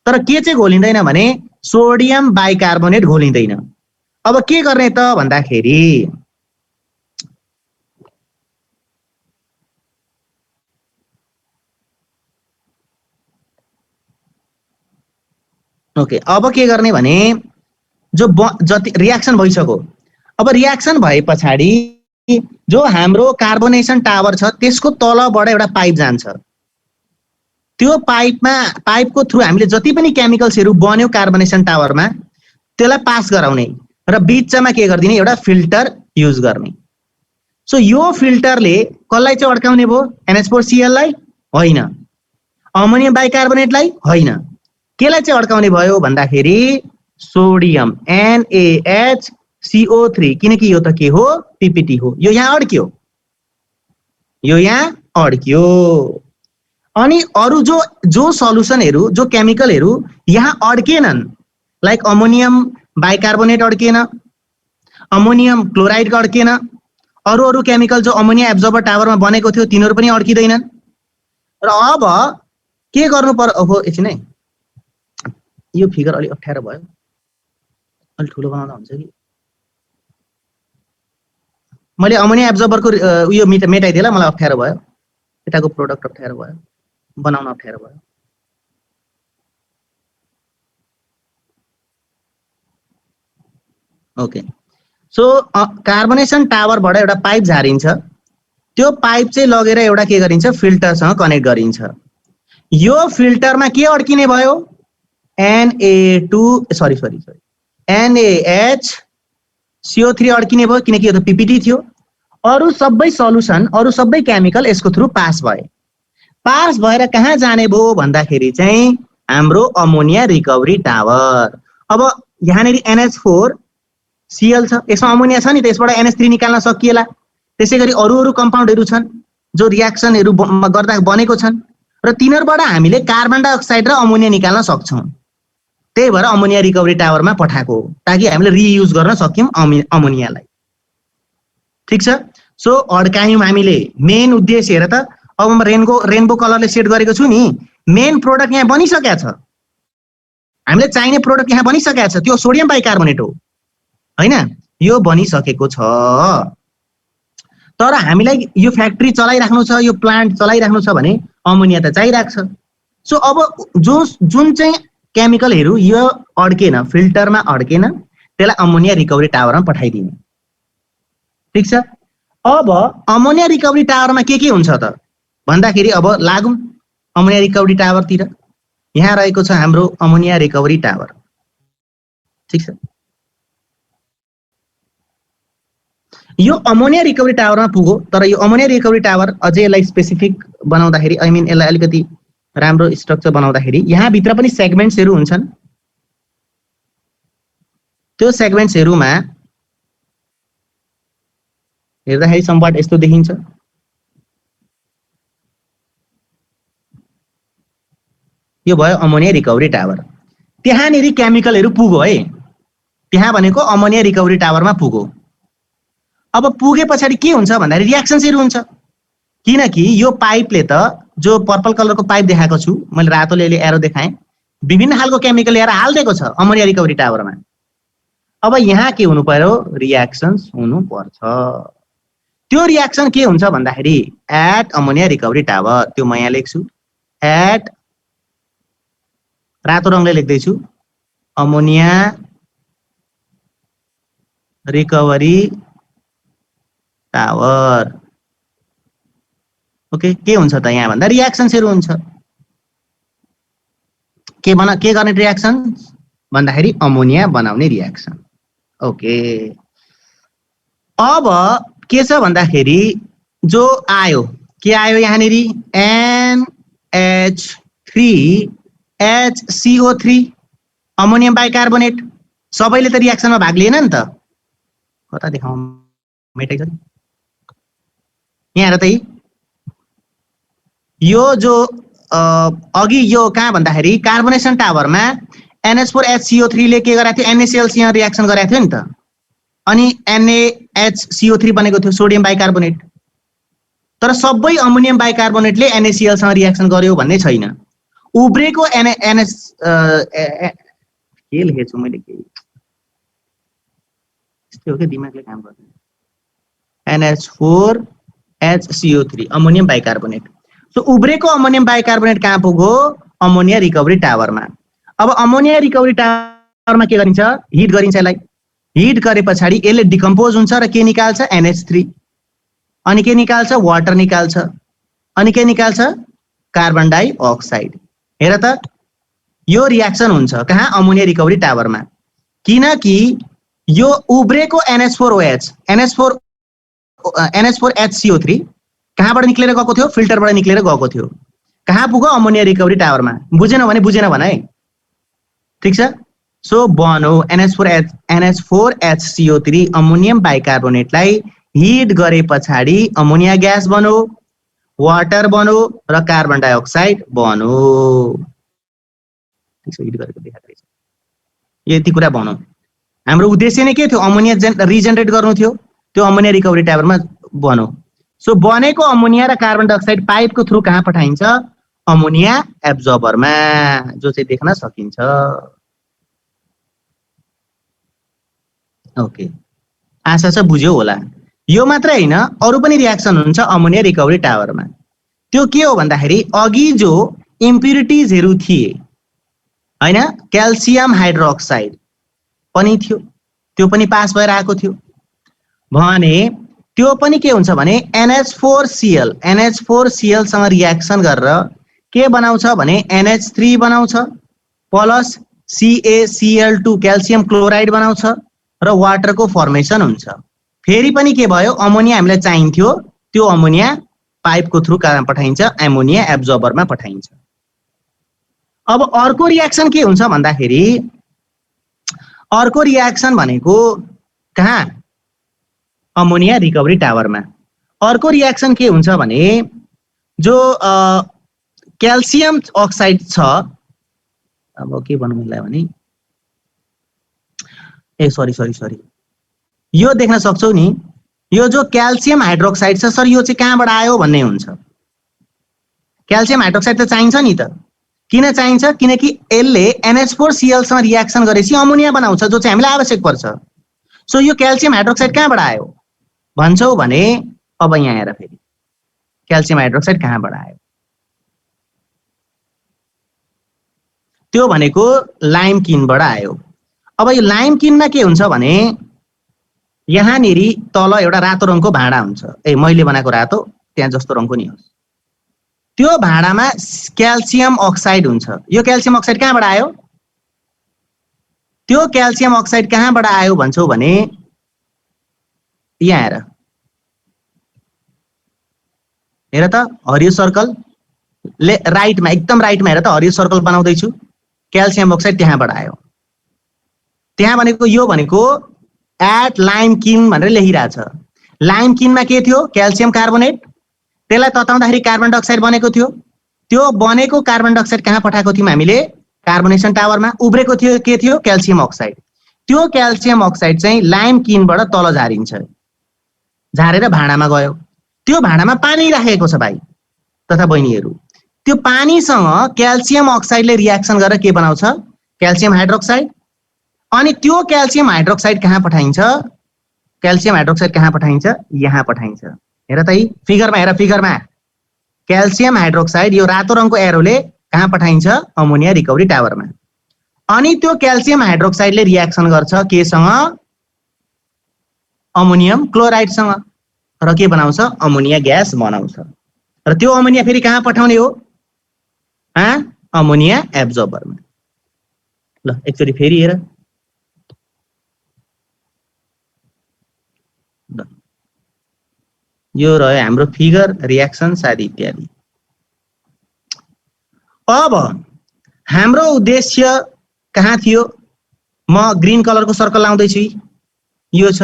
तर के चाहिँ घोलिँदैन भने सोडियम बाइकार्बोनेट घोलिँदैन। अब के गर्ने त भन्दाखेरि ओके, अब के गर्ने भने जो जति रियाक्सन भइसक्यो, अब रियाक्सन भए पछाडि जो हाम्रो कार्बोनेसन टावर छ त्यसको तलबाट एउटा पाइप जान्छ, त्यो पाइपको थ्रु हामीले जति पनि केमिकल्सहरू बन्यो कार्बोनेसन टावरमा त्यसलाई पास गराउने र बीचमा के गर्दिने एउटा फिल्टर युज गर्ने। सो यो फिल्टरले कसलाई चाहिँ अड्काउने भयो, NH4Cl लाई होइन, अमोनियम बाइकार्बोनेटलाई होइन, केलाई चाहिँ अड्काउने भयो भन्दाखेरि सोडियम NaHCO3, किनकि यो त के हो, PPT हो, यो यहाँ अड्क्यो, यो यहाँ अड्क्यो। अनि अरु जो सल्युसनहरू जो केमिकलहरू यहाँ अड्केनन्, लाइक अमोनियम बाइकार्बोनेट अड्केन, अमोनियम क्लोराइड अड्केन, अरु केमिकल जो अमोनिया एब्जर्बर टावरमा बनेको थियो तिनीहरू पनि अड्किँदैनन्। र अब के गर्नु पर्यो, ओहो एकछिन है, यो फिगर अलि अप्ठ्यारो भयो, अलि ठुलो बनाउँदा हुन्छ कि। मैले अमोनिया एब्जर्बरको उयो मेटाइदिएला, मलाई अप्ठ्यारो भयो, यताको प्रोडक्ट अप्ठ्यारो भयो, बनाउन अप्ठ्यारो भयो। ओके, सो कार्बोनेसन टावरबाट एउटा पाइप झारिन्छ, त्यो पाइप चाहिँ लगेर एउटा के गरिन्छ, फिल्टरसँग कनेक्ट गरिन्छ। यो फिल्टरमा के अड्किने भयो, NaHCO3 अड्किने भयो, किनकि यो त PPT थियो। अरु सबै सल्युसन, अरु सबै केमिकल यसको थ्रु पास भए, पास भएर कहाँ जाने भयो भन्दाखेरि चाहिँ हाम्रो अमोनिया रिकभरी टावर। अब यहाँनेरि NH4Cl छ, यसमा अमोनिया छ नि, त्यसबाट NH3 निकाल्न सकिएला। त्यसैगरी अरु कम्पाउन्डहरू छन् जो रियाक्सनहरू गर्दा बनेको छन् र तिनीहरूबाट हामीले कार्बन डाइअक्साइड र अमोनिया निकाल्न सक्छौं। त्यही भएर अमोनिया रिकभरी टावरमा पठाएको, ताकि हामीले रियुज गर्न सक्यौं अमोनियालाई। ठीक छ, सो अड्कायौं हामीले, मेन उद्देश्य हेर त, अब म रेनबो कलरले सेट गरेको छु नि, मेन प्रोडक्ट यहाँ बनिसकेको छ, हामीले चाहिने प्रोडक्ट यहाँ बनिसकेको छ, त्यो सोडियम बाइकार्बोनेट हो हैन, यो बनिसकेको छ। तर हामीलाई यो फ्याक्ट्री चलाइराख्नु छ, यो प्लान्ट चलाइराख्नु छ भने अमोनिया त चाहिरहेको छ। सो अब जुन चाहिँ केमिकलहरू यो अड्केन, फिल्टरमा अड्केन, त्यसलाई अमोनिया रिकभरी टावरमा पठाइदिने। ठीक छ, अब अमोनिया रिकभरी टावरमा के हुन्छ त भन्दाखेरि अब लागौं अमोनिया रिकभरी टावरतिर। यहाँ रहेको छ हाम्रो अमोनिया रिकभरी टावर। ठीक छ, यो अमोनिया रिकभरी टावरमा पुग्यो, तर यो अमोनिया रिकभरी टावर अझै यसलाई स्पेसिफिक बनाउँदाखेरि, आई मिन यसलाई अलिकति राम्रो स्ट्रक्चर बनाउँदाखेरि यहाँ भित्र पनि सेगमेन्ट्सहरू हुन्छन्। त्यो सेगमेन्ट्सहरूमा हेर्दाखेरि समवाट यस्तो देखिन्छ। यो भयो अमोनिया रिकभरी टावर। त्यहाँनेरि केमिकलहरू पुग्यो है, त्यहाँ भनेको अमोनिया रिकभरी टावरमा पुग्यो। अब पुगे पछाडि के हुन्छ भन्दाखेरि रियाक्सन्सहरू हुन्छ, किनकि यो पाइपले त जो पर्पल कलरको पाइप देखाएको छु मैले, रातोले एरो देखाएँ, विभिन्न खालको केमिकल ल्याएर हालिदिएको छ अमोनिया रिकभरी टावरमा। अब यहाँ के हुनु पर्यो, रियाक्सन्स हुनु पर्छ। त्यो रियाक्सन के हुन्छ भन्दाखेरि एट अमोनिया रिकभरी टावर, त्यो म यहाँ लेख्छु, एट रातो रङले लेख्दैछु, अमोनिया रिकभरी टावर। ओके, के हुन्छ त यहाँ भन्दा रियाक्सन्सहरू हुन्छ। के गर्ने रियाक्सन भन्दाखेरि अमोनिया बनाउने रियाक्सन। ओके, अब के छ भन्दाखेरि जो आयो के आयो यहाँनिर NH3HCO3 अमोनियम बाइकार्बोनेट। सबैले त रियाक्सनमा भाग लिएन नि त। कता देखाउँ मेटै छ यहाँ हेर त यो जो अघि यो कहाँ भन्दाखेरि कार्बोनेसन टावरमा NH4HCO3 ले के गरेको थियो NaCl रियाक्सन गरेको थियो नि त। अनि NaHCO3 बनेको थियो सोडियम बाइकार्बोनेट। तर सबै अमोनियम बाइकार्बोनेटले NaCl सँग रियाक्सन गर्यो भन्ने छैन। उब्रेको के लेखेछु मैले के यस्तै हो के दिमागले काम गर्दैन। NH4HCO3 ammonium bicarbonate. सो उब्रेको अमोनियम बाइकार्बोनेट कहाँ पुग्यो अमोनिया रिकभरी टावरमा। अब अमोनिया रिकभरी टावरमा के गरिन्छ हिट गरिन्छ यसलाई। हिट गरे पछाडि यसले डिकम्पोज हुन्छ र के निकाल्छ NH3 अनि के निकाल्छ वाटर निकाल्छ अनि के निकाल्छ कार्बन डाइअक्साइड। हेर त यो रियाक्सन हुन्छ कहाँ अमोनिया रिकभरी टावरमा। किनकि यो उब्रेको NH4HCO3 कहाँबाट निक्लेर गएको थियो फिल्टरबाट निक्लेर गएको थियो। कहाँ पुग्यो अमोनिया रिकभरी टावरमा। बुझेन भने बुझेन भन है, ठीक छ। सो बनो NH4HCO3 अमोनियम बाइकार्बोनेटलाई हिट गरे पछाडि अमोनिया ग्यास बनो, वाटर बनो र कार्बन डाइअक्साइड बनो। हिट गरेको देखाएको रहेछ। यति कुरा भनौँ। हाम्रो उद्देश्य नै के थियो अमोनिया रिजेनरेट गर्नु थियो। त्यो अमोनिया रिकभरी टावरमा बनो। सो बनेको अमोनिया र कार्बन डाइअक्साइड पाइपको थ्रु कहाँ पठाइन्छ अमोनिया एब्जर्बरमा जो चाहिँ देख्न सकिन्छ। ओके, आशा छ बुझ्यो होला। यो मात्रै हैन अरु पनि रियाक्सन हुन्छ अमोनिया रिकभरी टावरमा। त्यो के हो भन्दाखेरि अघि जो इम्प्युरिटिजहरु थिए हैन क्याल्सियम हाइड्रोक्साइड पनि थियो, त्यो पनि पास भएर आएको थियो भने त्यो पनि के हुन्छ भने NH4Cl सँग रियाक्सन गरेर के बनाउँछ भने NH3 बनाउँछ प्लस CaCl2 क्याल्सियम क्लोराइड बनाउँछ र वाटरको फर्मेसन हुन्छ। फेरि पनि के भयो अमोनिया हामीलाई चाहिन्थ्यो, त्यो अमोनिया पाइपको थ्रु कहाँ पठाइन्छ अमोनिया एब्जर्बरमा पठाइन्छ। अब अर्को रियाक्सन के हुन्छ भन्दाखेरि अर्को रियाक्सन भनेको कहाँ अमोनिया रिकभरी टावरमा। अर्को रियाक्सन के हुन्छ भने जो क्याल्सियम अक्साइड छ, अब के भन्नु मिल्ला भने सरी यो देख्न सक्छौ नि, यो जो क्याल्सियम हाइड्रोक्साइड छ सर यो चाहिँ कहाँबाट आयो भन्ने हुन्छ। क्याल्सियम हाइड्रोक्साइड त चाहिन्छ नि त। किन चाहिन्छ किनकि यसले NH4Cl सँग रियाक्सन गरेपछि अमोनिया बनाउँछ जो चाहिँ हामीलाई आवश्यक पर्छ। सो यो क्याल्सियम हाइड्रोक्साइड कहाँबाट आयो भन्छौ भने अब यहाँ हेर फेरि क्याल्सियम हाइड्रोक्साइड कहाँबाट आयो। त्यो भनेको लाइम किनबाट आयो। अब यो लाइम किनमा के हुन्छ भने यहाँनिर तल एउटा रातो रङको भाँडा हुन्छ, मैले बनाएको रातो त्यहाँ जस्तो रङको नि होस्। त्यो भाँडामा क्याल्सियम अक्साइड हुन्छ। यो क्याल्सियम अक्साइड कहाँबाट आयो, त्यो क्याल्सियम अक्साइड कहाँबाट आयो भन्छौ भने यहाँ हेर त हरियो सर्कल ले राइटमा एकदम राइटमा हेर त हरियो सर्कल बनाउँदै छु। क्याल्सियम अक्साइड त्यहाँबाट आयो। त्यहाँ भनेको यो भनेको एट लाइम किन भनेर लेखिरहेछ। लाइम किनमा के थियो क्याल्सियम कार्बोनेट, त्यसलाई तताउँदाखेरि कार्बन डाइअक्साइड बनेको थियो। त्यो बनेको कार्बन डाइअक्साइड कहाँ पठाएको थियौँ हामीले कार्बोनेसन टावरमा। उब्रेको थियो के थियो क्याल्सियम अक्साइड। त्यो क्याल्सियम अक्साइड चाहिँ लाइम किनबाट तल झारिन्छ, झारेर भाँडामा गयो। त्यो भाँडामा पानी राखेको छ भाइ तथा बहिनीहरू। त्यो पानीसँग क्याल्सियम अक्साइडले रियाक्सन गरेर के बनाउँछ क्याल्सियम हाइड्रोक्साइड। अनि त्यो क्याल्सियम हाइड्रोक्साइड कहाँ पठाइन्छ, क्याल्सियम हाइड्रोक्साइड कहाँ पठाइन्छ यहाँ पठाइन्छ। हेर त फिगरमा हेर, फिगरमा क्याल्सियम हाइड्रोक्साइड यो रातो रङको एरोले कहाँ पठाइन्छ अमोनिया रिकभरी टावरमा। अनि त्यो क्याल्सियम हाइड्रोक्साइडले रियाक्सन गर्छ केसँग अमोनियम क्लोराइडसँग र के बनाउँछ अमोनिया ग्यास बनाउँछ। र त्यो अमोनिया फेरि कहाँ पठाउने हो अमोनिया एब्जर्बरमा। ल एकचोटि फेरि हेर ल यो रह्यो हाम्रो फिगर रियाक्सन्स आदि इत्यादि। अब हाम्रो उद्देश्य कहाँ थियो? म ग्रीन कलरको सर्कल लाउँदैछु, यो छ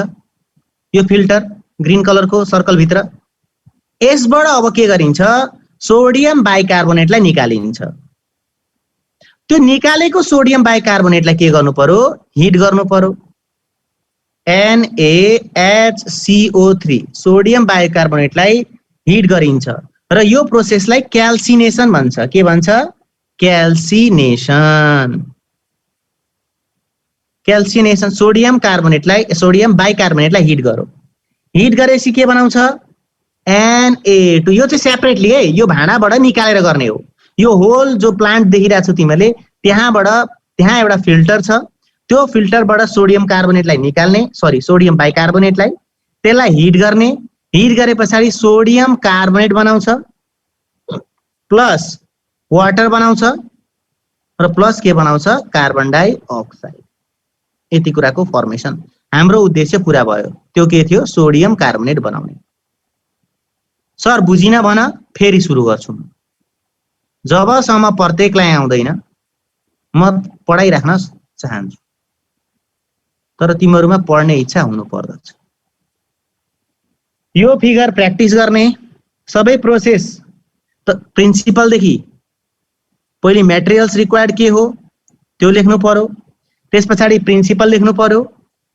यो फिल्टर ग्रीन कलरको सर्कल भित्र। यसबाट अब के गरिन्छ? सोडियम बाइकार्बोनेटलाई निकालिन्छ। त्यो निकालेको सोडियम बाइकार्बोनेटलाई के गर्नु पर्यो? हिट गर्नु पर्यो। NaHCO3 सोडियम बाइकार्बोनेटलाई हिट गरिन्छ र यो प्रोसेसलाई क्याल्सिनेसन भन्छ। के भन्छ? क्याल्सिनेसन। क्याल्सिनेसन सोडियम बाइकार्बोनेटलाई हिट गरो। हिट गरेपछि के बनाउँछ? Na2। यो चाहिँ सेपरेटली है, यो भाँडाबाट निकालेर गर्ने हो। यो होल जो प्लान्ट देखिरहेको छौ तिमीले, त्यहाँ एउटा फिल्टर छ। त्यो फिल्टरबाट सोडियम कार्बोनेटलाई निकाल्ने, सोडियम बाइकार्बोनेटलाई, त्यसलाई हिट गर्ने। हिट गरे पछाडि सोडियम कार्बोनेट बनाउँछ, प्लस वाटर बनाउँछ र प्लस के बनाउँछ? Carbon dioxide. यति कुराको फर्मेसन। हाम्रो उद्देश्य पूरा भयो। त्यो के थियो? सोडियम कार्बोनेट बनाउने। सर बुझिन भन, फेरि सुरु गर्छु। जबसम्म प्रत्येकलाई आउँदैन म पढाइराख्न चाहन्छु, तर तिमीहरुमा पढ्ने इच्छा हुनु पर्दछ। यो फिगर प्र्याक्टिस गर्ने। सबै प्रोसेस त प्रिन्सिपल देखि पहिले मटेरियल्स रिक्वायर्ड के हो त्यो लेख्नु पर्यो, त्यसपछि प्रिन्सिपल लेख्नु पर्यो,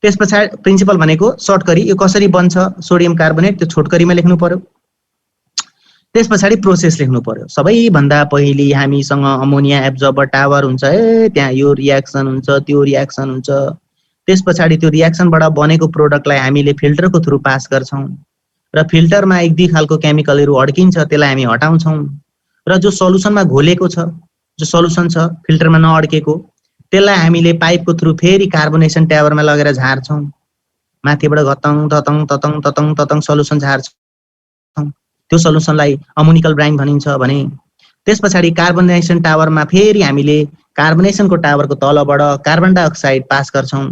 त्यसपछि प्रिन्सिपल भनेको सर्टकरी यो कसरी बन्छ सोडियम कार्बोनेट त्यो छोटकरीमा लेख्नु पर्यो, त्यसपछि प्रोसेस लेख्नु पर्यो। सबैभन्दा पहिले हामीसँग अमोनिया एब्जर्बर टावर हुन्छ, त्यहाँ यो रियाक्सन हुन्छ, त्यो रियाक्सन हुन्छ। त्यसपछि त्यो रियाक्सनबाट बनेको प्रोडक्टलाई हामीले फिल्टरको थ्रु पास गर्छौं र फिल्टरमा एक दुई खालको केमिकलहरू अड्किन्छ, त्यसलाई हामी हटाउँछौं र जो सल्युसनमा घोलेको छ, जो सल्युसन छ फिल्टरमा नअड्केको, त्यसलाई हामीले पाइपको थ्रु फेरि कार्बोनेसन टावरमा लगेर झार्छौं। माथिबाट घतङ ततङ ततङ ततङ ततङ सल्युसन झार्छौं। त्यो सल्युसनलाई अमोनिकल ब्राइन भनिन्छ भने त्यसपछि कार्बोनेसन टावरमा फेरि हामीले कार्बोनेसनको टावरको तलबाट कार्बन डाइअक्साइड पास गर्छौं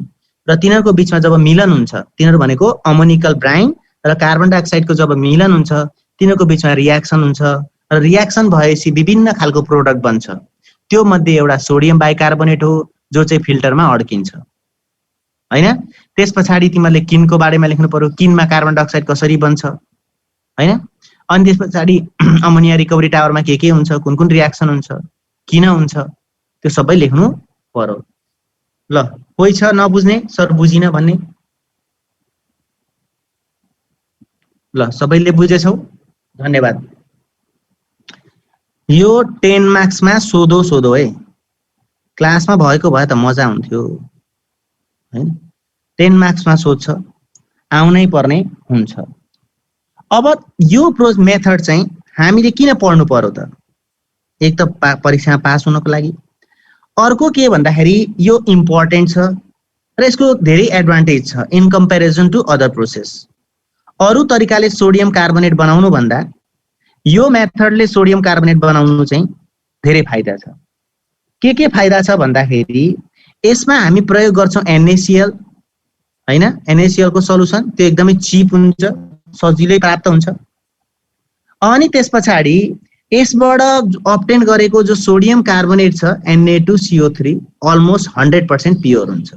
र तिनीहरूको बीचमा जब मिलन हुन्छ, तिनीहरू भनेको अमोनिकल ब्राइन र कार्बन डाइअक्साइडको जब मिलन हुन्छ, तिनीहरूको बीचमा रियाक्सन हुन्छ र रियाक्सन भएपछि विभिन्न खालको प्रोडक्ट बन्छ। त्यो मध्ये एउटा सोडियम बाइकार्बोनेट हो जो चाहिँ फिल्टरमा अड्किन्छ, हैन? त्यसपछि तिमीले किनको बारेमा लेख्नु पर्यो, किनमा कार्बन डाइअक्साइड कसरी बन्छ, हैन? अनि त्यसपछि अमोनिया रिकभरी टावरमा के हुन्छ, कुन कुन रियाक्सन हुन्छ, किन हुन्छ, त्यो सबै लेख्नु पर्यो। ल कोही छ नबुझ्ने? सर बुझिन भन्ने? ल सबैले बुझेछौ? धन्यवाद। यो 10 मार्क्समा सोधो है। क्लासमा भएको भए त मजा हुन्थ्यो, हैन? 10 मार्क्समा सोध्छ, आउनै पर्ने हुन्छ। अब यो मेथड चाहिँ हामीले किन पढ्नु पर्यो त? एक त परीक्षामा पास हुनको लागि, अर्को के भन्दाखेरि यो इम्पोर्टेन्ट छ र यसको धेरै एडभान्टेज छ in comparison to other process. अरु तरिकाले सोडियम कार्बोनेट बनाउनु भन्दा यो मेथडले सोडियम कार्बोनेट बनाउनु चाहिँ धेरै फाइदा छ। के फाइदा छ भन्दाखेरि यसमा हामी प्रयोग गर्छौं NaCl, हैन? NaCl को सल्युसन त्यो एकदमै चिप हुन्छ, सजिलै प्राप्त हुन्छ। अनि त्यसपछि यसबाट अब्टेन गरेको जो सोडियम कार्बोनेट छ Na2CO3 अलमोस्ट 100% प्योर हुन्छ।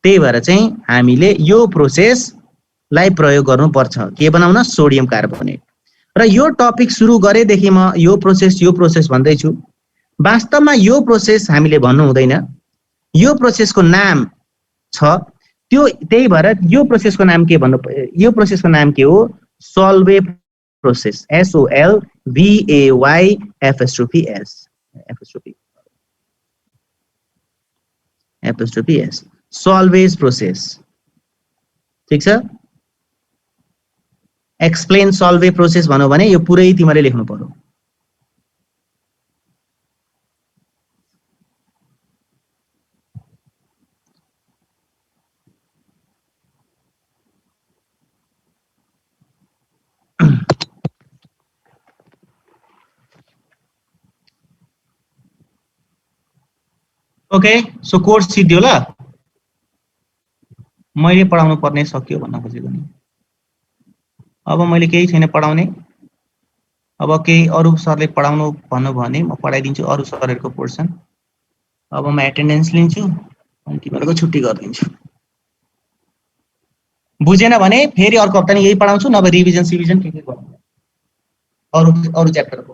त्यही भएर चाहिँ हामीले यो प्रोसेसलाई प्रयोग गर्नुपर्छ के बनाउन? Sodium carbonate. र यो टपिक सुरु गरेदेखि म यो प्रोसेस भन्दैछु। वास्तवमा यो प्रोसेस हामीले भन्नु हुँदैन, यो प्रोसेसको नाम छ त्यो, त्यही भएर यो प्रोसेसको नाम के भन्नु? यो प्रोसेसको नाम के हो? सल्वे प्रोसेस, SOLVAYFS, सल्वेज प्रोसेस। ठीक छ? एक्सप्लेन सल्वे प्रोसेस भन्नु भने यो पुरै तिमीले लेख्नु पर्यो। ओके सो कोर्स सिद्धियो ल मैले पढाउनु पर्ने सक्यो भन्न खोजेको नि अब मैले केही छैन पढाउने अब केही अरु सरले पढाउनु भन्नु भने म पढाइदिन्छु अरु सरहरुको पोर्सन अब म एटेन्डेन्स लिन्छु अनि तिमीहरुको छुट्टी गर्दिन्छु बुझेन भने फेरि अर्को हप्ता नि यही पढाउँछु नभए रिभिजन सिभिजन के गर्नु अरु अरु च्याप्टरको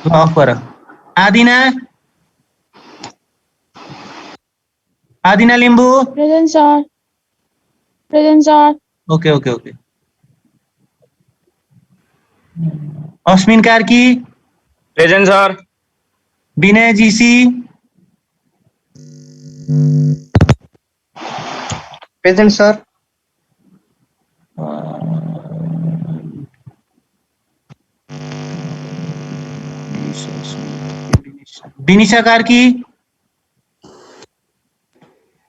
ल अफ गर Adina Adina Limbu Present, sir. Present, sir. Okay okay okay Ashwin Karki present sir Vinay GC present sir Vinisha Karki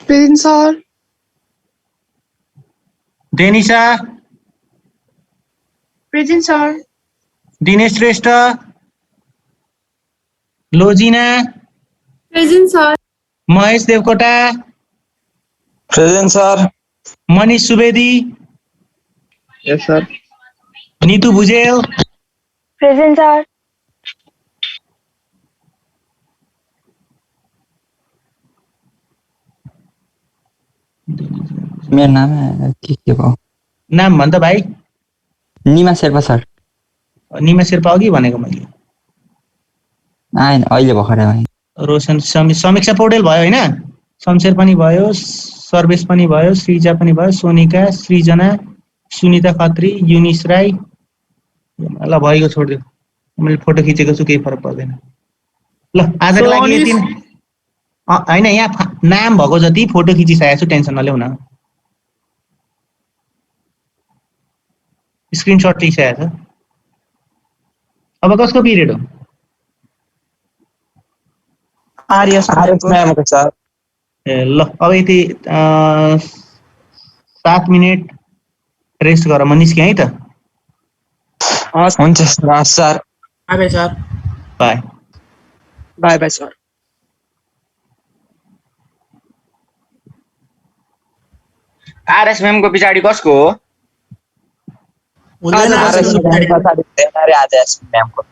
Present, sir. Denisha Present, sir. Dinesh Shrestha Lojina Present, sir. Mahesh Devkota present sir Manish Subedi yes sir Neetu Bhujel Present, sir. मेरो नाम के भयो नाम भन् त भाइ निमा शेर्पा सर निमा शेर्पा अघि भनेको मैले आएन अहिले भर्खरै आएँ रोशन समीक्षा पौडेल भयो हैन शमशेर पनि भयो सर्वेश पनि भयो श्रीजा पनि भयो सोनिका सृजना सुनिता खत्री युनिस राई ल भएको छोड्दियो मैले फोटो खिचेको छु केही फरक पर्दैन ल आजको लागि यति हैन यहाँ नाम भएको जति फोटो खिचिसकेको छु टेन्सन नल्याउ न स्क्रिनशट लिइसकेको छ अब कसको पिरियड हो आर्यस मैम को सर ए ल अब यति 7 मिनेट रेस्ट गर म निस्के है त हुन्छ sir bye sir bye bye bye sir RS ma'am को पछाडि कसको हो आरएस मैम को